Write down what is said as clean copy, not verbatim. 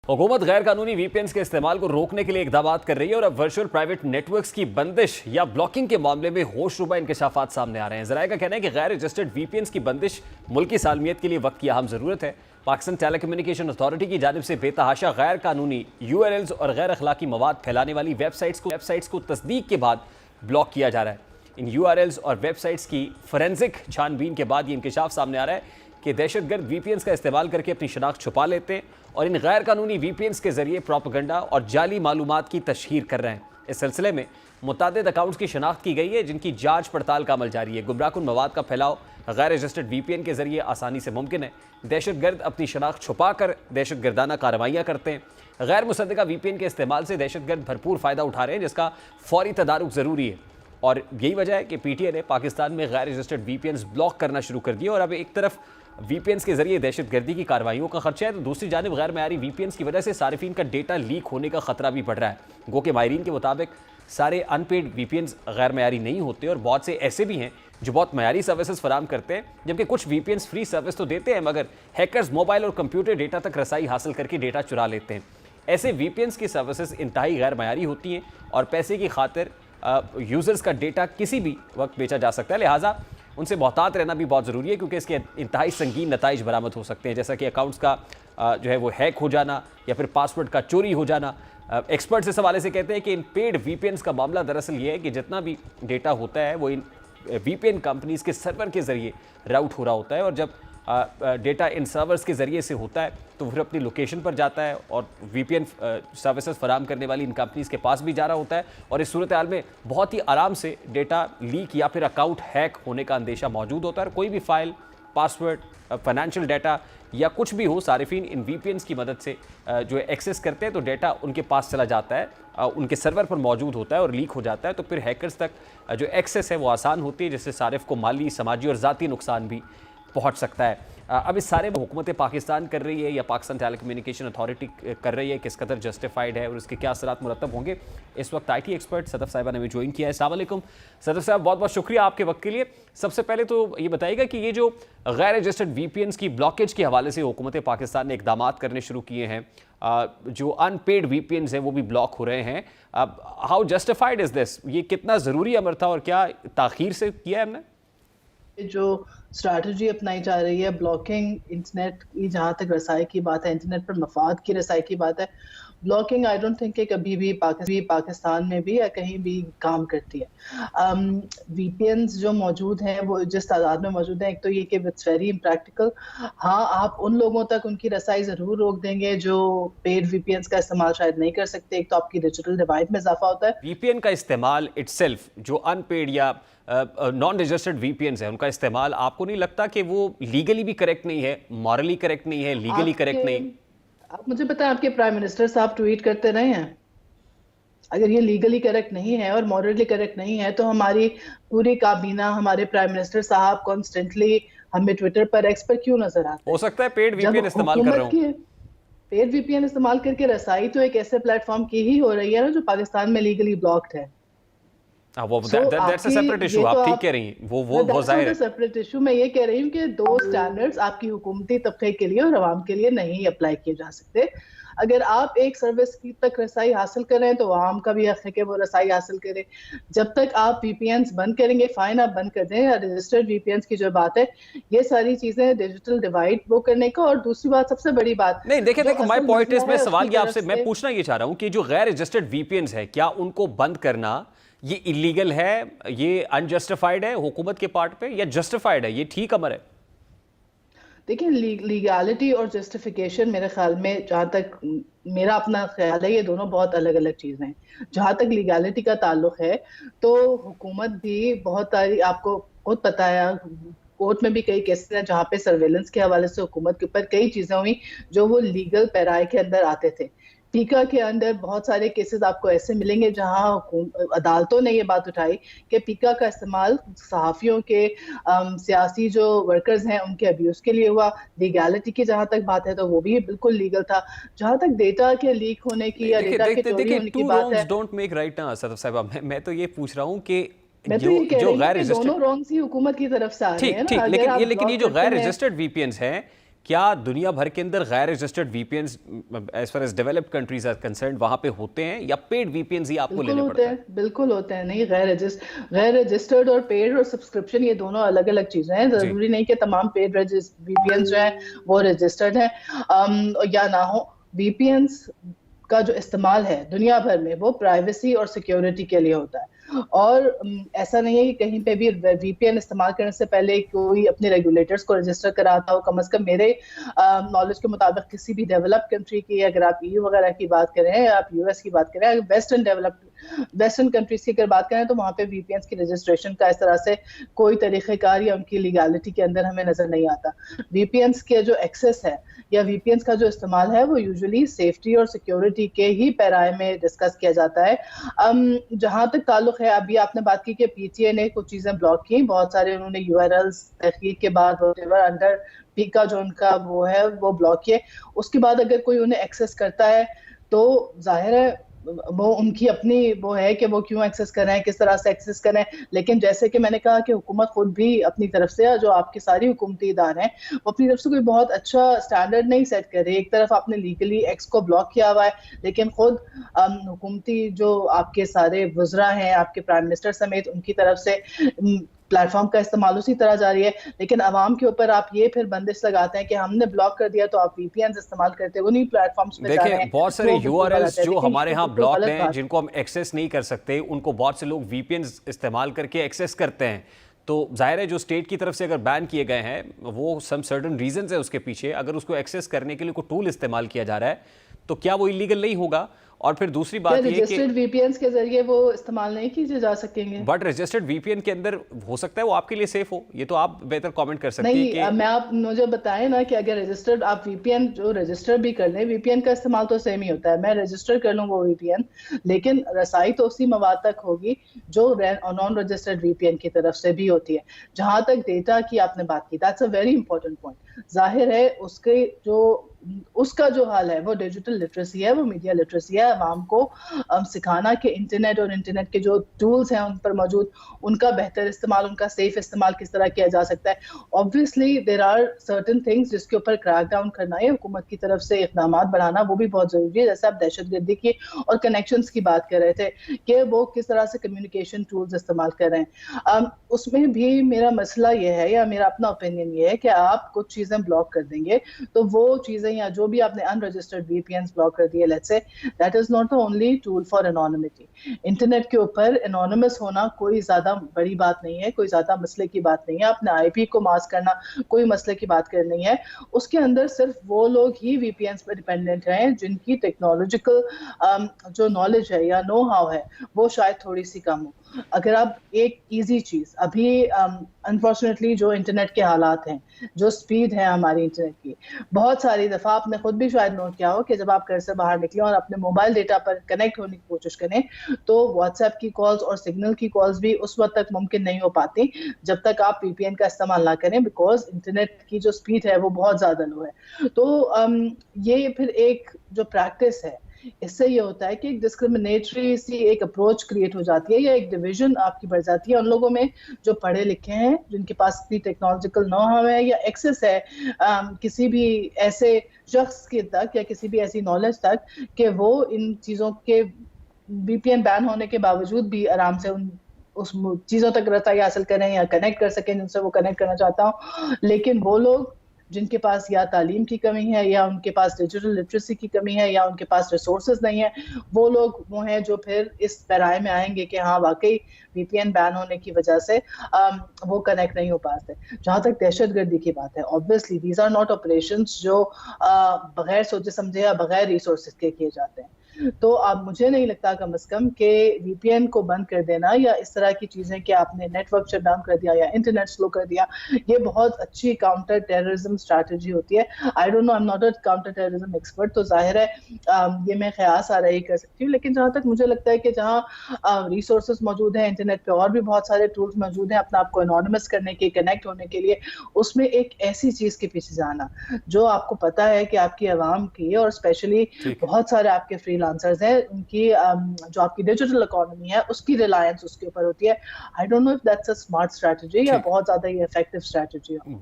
हुकूमत गैर कानूनी वीपीएन्स के इस्तेमाल को रोकने के लिए इकदामात कर रही है और अब वर्चुअल प्राइवेट नेटवर्क्स की बंदिश या ब्लॉकिंग के मामले में होशरुबा इंकशाफात सामने आ रहे हैं। ज़राए का कहना है कि गैर रजिस्टर्ड वीपीएन्स की बंदिश मुल्की सालमियत के लिए वक्त की अहम ज़रूरत है। पाकिस्तान टेलीकम्युनिकेशन अथॉरिटी की जानिब से बेतहाशा गैर कानूनी यूआरएल्स और गैर अखलाकी मवाद फैलाने वाली वेबसाइट्स को तस्दीक के बाद ब्लॉक किया जा रहा है। इन यूआरएल्स और वेबसाइट्स की फोरेंसिक छानबीन के बाद ये इंकशाफ सामने आ रहा है कि दहशतगर्द वीपीएन्स का इस्तेमाल करके अपनी शनाख्त छुपा लेते हैं और इन गैर कानूनी वीपीएन्स के जरिए प्रोपेगेंडा और जाली मालूमात की तशहीर कर रहे हैं। इस सिलसिले में मुतादिद अकाउंट्स की शनाख्त की गई है जिनकी जांच पड़ताल का अमल जारी है। गुमराहकुन मवाद का फैलाव गैर रजिस्टर्ड वीपीएन के जरिए आसानी से मुमकिन है। दहशतगर्द अपनी शनाख्त छुपा कर दहशतगर्दाना कार्रवाइयाँ करते हैं। गैर मुसद्दका वीपीएन के इस्तेमाल से दहशतगर्द भरपूर फ़ायदा उठा रहे हैं जिसका फौरी तदारुक ज़रूरी है और यही वजह है कि पीटीए ने पाकिस्तान में गैर रजिस्टर्ड वीपीएन्स ब्लॉक करना शुरू कर दिया। और अब एक तरफ वीपीएन्स के जरिए दहशतगर्दी की कार्रवाइयों का खर्चा है तो दूसरी जानिब गैर मयारी वीपीएन्स की वजह से सारिफीन का डेटा लीक होने का खतरा भी बढ़ रहा है। गो के माहिरीन के मुताबिक सारे अनपेड वीपीएन्स गैर मयारी नहीं होते और बहुत से ऐसे भी हैं जो बहुत मयारी सर्विसेज फराम करते हैं, जबकि कुछ वीपीएन्स फ्री सर्विस तो देते हैं मगर हैकर्स मोबाइल और कंप्यूटर डेटा तक रसाई हासिल करके डेटा चुरा लेते हैं। ऐसे वीपीएन्स की सर्विसेज इंतहाई गैर मयारी होती हैं और पैसे की खातिर यूज़र्स का डेटा किसी भी वक्त बेचा जा सकता है। लिहाजा उनसे मोहतात रहना भी बहुत ज़रूरी है क्योंकि इसके इंतहाई संगीन नताइज बरामद हो सकते हैं, जैसा कि अकाउंट्स का जो है वो हैक हो जाना या फिर पासवर्ड का चोरी हो जाना। एक्सपर्ट्स इस हवाले से कहते हैं कि इन पेड वीपीएन्स का मामला दरअसल ये है कि जितना भी डेटा होता है वो इन वीपीएन कंपनीज़ के सर्वर के ज़रिए राउट हो रहा होता है और जब डेटा इन सर्वर्स के ज़रिए से होता है तो फिर अपनी लोकेशन पर जाता है और वीपीएन सर्विसेज फराम करने वाली इन कंपनीज़ के पास भी जा रहा होता है और इस सूरत हाल में बहुत ही आराम से डेटा लीक या फिर अकाउंट हैक होने का अंदेशा मौजूद होता है। कोई भी फाइल, पासवर्ड, फाइनेंशियल डाटा या कुछ भी हो, सारिफीन इन वीपीएन्स की मदद से जो एक्सेस करते हैं तो डेटा उनके पास चला जाता है, उनके सर्वर पर मौजूद होता है और लीक हो जाता है तो फिर हैकर्स तक जो एक्सेस है वो आसान होती है, जिससे सारिफ को माली, समाजी और ज़ाती नुकसान भी पहुंच सकता है। अब इस सारे में हुकूमत पाकिस्तान कर रही है या पाकिस्तान टेलीकम्युनिकेशन अथॉरिटी कर रही है, किस कदर जस्टिफाइड है और इसके क्या असरात मुरतब होंगे, इस वक्त आईटी एक्सपर्ट सदफ साहिबा ने भी ज्वाइन किया है। अस्सलाम वालेकुम सदफ साहब, बहुत बहुत शुक्रिया आपके वक्त के लिए। सबसे पहले तो ये बताइएगा कि ये जो गैर रजिस्टर्ड वीपीएन्स की ब्लॉकेज के हवाले से हुकूमत पाकिस्तान ने इकदामात करने शुरू किए हैं, जो अनपेड वीपीएन्स हैं वो भी ब्लॉक हो रहे हैं, हाउ जस्टिफाइड इज़ दिस? ये कितना ज़रूरी अमर था और क्या ताख़ीर से किया है हमने? जो स्ट्रैटेजी अपनाई जा रही है ब्लॉकिंग इंटरनेट की, जहाँ तक रसाई की बात है, इंटरनेट पर मफाद की रसाई की बात है, ब्लॉकिंग आई डोंट थिंक कि कभी भी पाकिस्तान में भी या कहीं भी काम करती है। वीपीएन्स जो मौजूद हैं वो जिस तादाद में मौजूद हैं, एक तो ये कि इट्स वेरी इम्प्रैक्टिकल। हाँ, आप उन लोगों तक उनकी रसाई ज़रूर रोक देंगे जो पेड वीपीएन्स का इस्तेमाल शायद नहीं कर सकते। एक तो आपकी डिजिटल डिवाइड में इजाफा होता है। वीपीएन का इस्तेमाल इटसेल्फ, जो अनपेड या नॉन रजिस्टर्ड वीपीएन्स है, उनका इस्तेमाल आपको नहीं लगता कि वो लीगली भी करेक्ट नहीं है, मॉरली करेक्ट नहीं है, लीगली करेक्ट नहीं? आप मुझे बताएं, आपके प्राइम मिनिस्टर साहब ट्वीट करते रहे हैं? अगर ये लीगली करेक्ट नहीं है और मॉरली करेक्ट नहीं है तो हमारी पूरी काबीना, हमारे प्राइम मिनिस्टर साहब कॉन्स्टेंटली हमें ट्विटर पर, एक्स पर क्यों नजर आते हैं? हो सकता है पेड वीपीएन इस्तेमाल कर रहे हो। पेड वीपीएन इस्तेमाल करके रसाई तो एक ऐसे प्लेटफॉर्म की ही हो रही है ना जो पाकिस्तान में लीगली ब्लॉक्ड है। That's a separate issue, आप ठीक कह रही हैं, वो जाहिर है सेपरेट इशू। मैं ये कह रही हूँ कि दो स्टैंडर्ड्स आपकी हुकूमती तबके के लिए और अवाम के लिए नहीं अप्लाई किए जा सकते। अगर आप एक सर्विस की तक रसाई हासिल करें तो आवाम का भी हक है कि वो रसाई हासिल करे। जब तक आप वीपीएन्स बंद करेंगे, फाइन आप बंद कर दें। रजिस्टर्ड वीपीएन्स की जो बात है, ये सारी चीजें डिजिटल डिवाइड वो करने का। और दूसरी बात, सबसे बड़ी बात नहीं, देखो माय पॉइंट इज, मैं सवाल ये आपसे मैं पूछना ये चाह रहा हूँ कि जो गैर रजिस्टर्ड वीपीएन्स है, क्या उनको बंद करना ये इलीगल है, ये अनजस्टिफाइड है हुकूमत के पार्ट पे, या जस्टिफाइड है, ये ठीक अमर है? देखिए, लीगैलिटी और जस्टिफिकेशन मेरे ख्याल में, जहाँ तक मेरा अपना ख्याल है, ये दोनों बहुत अलग अलग चीज़ें हैं। जहाँ तक लीगैलिटी का ताल्लुक है तो हुकूमत भी बहुत सारी, आपको खुद पता है, कोर्ट में भी कई केसेस हैं जहाँ पे सर्वेलेंस के हवाले से हुकूमत के ऊपर कई चीज़ें हुई जो वो लीगल पैराए के अंदर आते थे। पीका के अंदर बहुत सारे केसेस आपको ऐसे मिलेंगे जहां अदालतों ने ये बात उठाई कि पीका का इस्तेमाल सहाफ़ियों के, सियासी जो वर्कर्स हैं उनके अब्यूज़ के लिए हुआ। लीगैलिटी की जहां तक बात है तो वो भी बिल्कुल लीगल था। जहां तक डेटा के लीक होने की या डेटा के चोरी होने की बात है, डोंट मेक राइट ना सदफ साहिबा। मैं तो ये पूछ रहा हूँ कि जो गैर रजिस्टर्ड, दोनों रॉन्ग्स ही हुकूमत की तरफ से आ रहे हैं ना। लेकिन ये जो गैर रजिस्टर्ड वीपीएन्स हैं کیا دنیا بھر کے اندر غیر registered we P اینز as far as developed countries are concerned وہاں پہ ہوتے ہیں یا پیڈ وی پی اینز ہی آپ کو لینے پڑتے ہیں؟ بالکل ہوتے ہیں. نہیں، غیر رجسٹرڈ اور پیڈ اور سبسکرپشن یہ دونوں الگ الگ چیزیں ہیں. ضروری نہیں کہ تمام پیڈ وی پی اینز جو ہیں وہ رجسٹرڈ ہیں یا نہ ہو. وی پی اینز کا جو استعمال ہے دنیا بھر میں وہ پرائیویسی اور سیکیورٹی کے لیے ہوتا ہے. اور ایسا نہیں ہے کہ کہیں پہ بھی وی پی این استعمال کرنے سے پہلے کوئی اپنے ریگولیٹرز کو رجسٹر کراتا ہو. کم از کم میرے نالج کے مطابق کسی بھی ڈیولپ کنٹری کی، اگر آپ EU وغیرہ کی بات کریں یا آپ US کی بات کریں، ویسٹرن کنٹریز کی اگر بات کریں تو وہاں پہ وی پی اینز کی رجسٹریشن کا اس طرح سے کوئی طریقہ کار یا ان کی لیگالٹی کے اندر ہمیں نظر نہیں آتا. وی پی اینز کے جو ایکسیس ہے یا وی پی اینز کا جو استعمال ہے وہ یوزلی سیفٹی اور سیکیورٹی کے ہی پیرائے میں ڈسکس کیا جاتا ہے. جہاں تک تعلق ہے، ابھی آپ نے بات کی کہ پی ٹی اے نے کچھ چیزیں بلاک کی، بہت سارے انہوں نے URLs تحقیق کے بعد انڈر پی کا جو ان کا وہ ہے وہ بلاک کیے. اس کے بعد اگر کوئی انہیں ایکسیس کرتا ہے تو ظاہر ہے وہ ان کی اپنی وہ ہے کہ وہ کیوں ایکسیس کر رہے ہیں، کس طرح سے ایکسیس کریں. لیکن جیسے کہ میں نے کہا کہ حکومت خود بھی اپنی طرف سے، جو آپ کی ساری حکومتی ادارے ہیں، وہ اپنی طرف سے کوئی بہت اچھا سٹینڈرڈ نہیں سیٹ کر رہی. ایک طرف آپ نے لیگلی ایکس کو بلاک کیا ہوا ہے، لیکن خود حکومتی جو آپ کے سارے وزراء ہیں، آپ کے پرائم منسٹر سمیت، ان کی طرف سے پلیٹ فارم کا استعمال اسی طرح جاری ہے. لیکن عوام کے اوپر آپ یہ پھر بندش لگاتے ہیں کہ ہم نے بلاک کر دیا تو آپ وی پی اینز استعمال کرتے ہو نہیں پلیٹ فارمز پہ جا رہے ہیں. دیکھیں بہت سارے URLs جو ہمارے ہاں بلاکڈ ہیں، جن کو ہم ایکسیس نہیں کر سکتے، ان کو بہت سے لوگ وی پی اینز استعمال کر کے ایکسیس کرتے ہیں. تو ظاہر ہے جو اسٹیٹ کی طرف سے اگر بین کیے گئے ہیں وہ سم سرٹن ریزنز ہیں اس کے پیچھے. اگر اس کو ایکسیس کرنے کے لیے کوئی ٹول استعمال کیا جا رہا ہے تو کیا وہ ایلیگل نہیں ہوگا؟ اور پھر دوسری بات یہ کہ رجسٹرڈ وی پی اینز کے ذریعے وہ استعمال نہیں کیے جا سکیں گے. But registered we P N کے اندر ہو سکتا ہے وہ آپ کے لیے سیف ہو. یہ تو آپ بہتر کامنٹ کر سکتے ہیں. نہیں، میں آپ مجھے بتائیں نا کہ اگر رجسٹرڈ آپ وی پی این جو رجسٹر بھی کر لیں، وی پی این کا استعمال تو سیم ہی ہوتا ہے. میں رجسٹر کر لوں وہ وی پی این، لیکن رسائی تو اسی مواد تک ہوگی جو نان رجسٹرڈ وی پی این کی طرف سے بھی ہوتی ہے. جہاں تک ڈیٹا کی آپ نے بات کی، that's a very important point. ظاہر ہے اس کا جو حال ہے وہ ڈیجیٹل لٹریسی ہے، وہ میڈیا لٹریسی ہے. عوام کو سکھانا کہ انٹرنیٹ اور انٹرنیٹ کے جو ٹولز ہیں ان پر موجود، ان کا بہتر استعمال، ان کا سیف استعمال کس طرح کیا جا سکتا ہے. Obviously there are certain things جس کے اوپر کریک ڈاؤن کرنا ہے، حکومت کی طرف سے اقدامات بڑھانا وہ بھی بہت ضروری ہے. جیسے آپ دہشت گردی کی اور کنیکشنز کی بات کر رہے تھے کہ وہ کس طرح سے کمیونیکیشن ٹولز استعمال کر رہے ہیں. اس میں بھی میرا مسئلہ یہ ہے یا میرا اپنا اوپینین یہ ہے کہ آپ کچھ چیزیں بلاک کر دیں گے تو وہ چیزیں یا جو بھی آپ نے ان رجسٹرڈ وی پی اینز بلاک کر دیے، let's say that is not the only tool for anonymity. Internet کے اوپر انونیمس ہونا کوئی زیادہ بڑی بات نہیں ہے، کوئی زیادہ مسئلے کی بات نہیں ہے. اپنے آئی پی کو ماسک کرنا کوئی مسئلے کی بات نہیں ہے. اس کے اندر صرف وہ لوگ ہی وی پی اینز پر ڈیپینڈنٹ ہیں جن کی ٹیکنالوجیکل جو نالج ہے یا نو ہاؤ ہے وہ شاید تھوڑی سی کم ہو. اگر آپ ایک ایزی چیز ابھی انفارچونیٹلی جو انٹرنیٹ کے حالات ہیں، جو سپیڈ ہے ہماری انٹرنیٹ کی، بہت ساری دفعہ آپ نے خود بھی شاید نوٹ کیا ہو کہ جب آپ گھر سے باہر نکلیں اور اپنے موبائل ڈیٹا پر کنیکٹ ہونے کی کوشش کریں تو واٹس ایپ کی کالز اور سگنل کی کالز بھی اس وقت تک ممکن نہیں ہو پاتی جب تک آپ وی پی این کا استعمال نہ کریں، بیکاز انٹرنیٹ کی جو سپیڈ ہے وہ بہت زیادہ لو ہے. تو یہ پھر ایک جو پریکٹس ہے، اس سے یہ ہوتا ہے کہ ایک ڈسکریمنیٹری سی ایک اپروچ کریٹ ہو جاتی ہے یا ایک ڈویژن آپ کی بڑھ جاتی ہے ان لوگوں میں جو پڑھے لکھے ہیں، جن کے پاس اتنی ٹیکنالوجیکل نو ہاؤ ہے یا ایکسیس ہے کسی بھی ایسے شخص کے تک یا کسی بھی ایسی نالج تک کہ وہ ان چیزوں کے وی پی این بین ہونے کے باوجود بھی آرام سے اس چیزوں تک رسائی حاصل کریں یا کنیکٹ کر سکیں جن سے وہ کنیکٹ کرنا چاہتا ہوں. لیکن وہ لوگ جن کے پاس یا تعلیم کی کمی ہے یا ان کے پاس ڈیجیٹل لٹریسی کی کمی ہے یا ان کے پاس ریسورسز نہیں ہے، وہ لوگ وہ ہیں جو پھر اس پیرائے میں آئیں گے کہ ہاں واقعی وی پی این بین ہونے کی وجہ سے وہ کنیکٹ نہیں ہو پاتے. جہاں تک دہشت گردی کی بات ہے، obviously these are not operations جو بغیر سوچے سمجھے یا بغیر ریسورسز کے کیے جاتے ہیں. تو اب مجھے نہیں لگتا کم از کم کہ وی پی این کو بند کر دینا یا اس طرح کی چیزیں کہ آپ نے نیٹ ورک شٹ ڈاؤن کر دیا یا انٹرنیٹ سلو کر دیا، یہ بہت اچھی کاؤنٹر ٹیررزم اسٹریٹجی ہوتی ہے. I don't know, I am not a counter terrorism expert, تو ظاہر ہے یہ میں قیاس آ رہی کر سکتی ہوں. لیکن جہاں تک مجھے لگتا ہے کہ جہاں ریسورسز موجود ہیں انٹرنیٹ پہ، اور بھی بہت سارے ٹولز موجود ہیں اپنے آپ کو انونیمس کرنے کے، کنیکٹ ہونے کے لیے، اس میں ایک ایسی چیز کے پیچھے جانا جو آپ کو پتا ہے کہ آپ کی عوام کی اور اسپیشلی بہت سارے آپ کے فری لانسرز ہیں، ان کی جو آپ کی ڈیجیٹل اکانومی ہے اس کی ریلائنس اس کے اوپر ہوتی ہے. I don't know if that's a smart strategy یا بہت زیادہ یہ افیکٹو اسٹریٹجی ہو.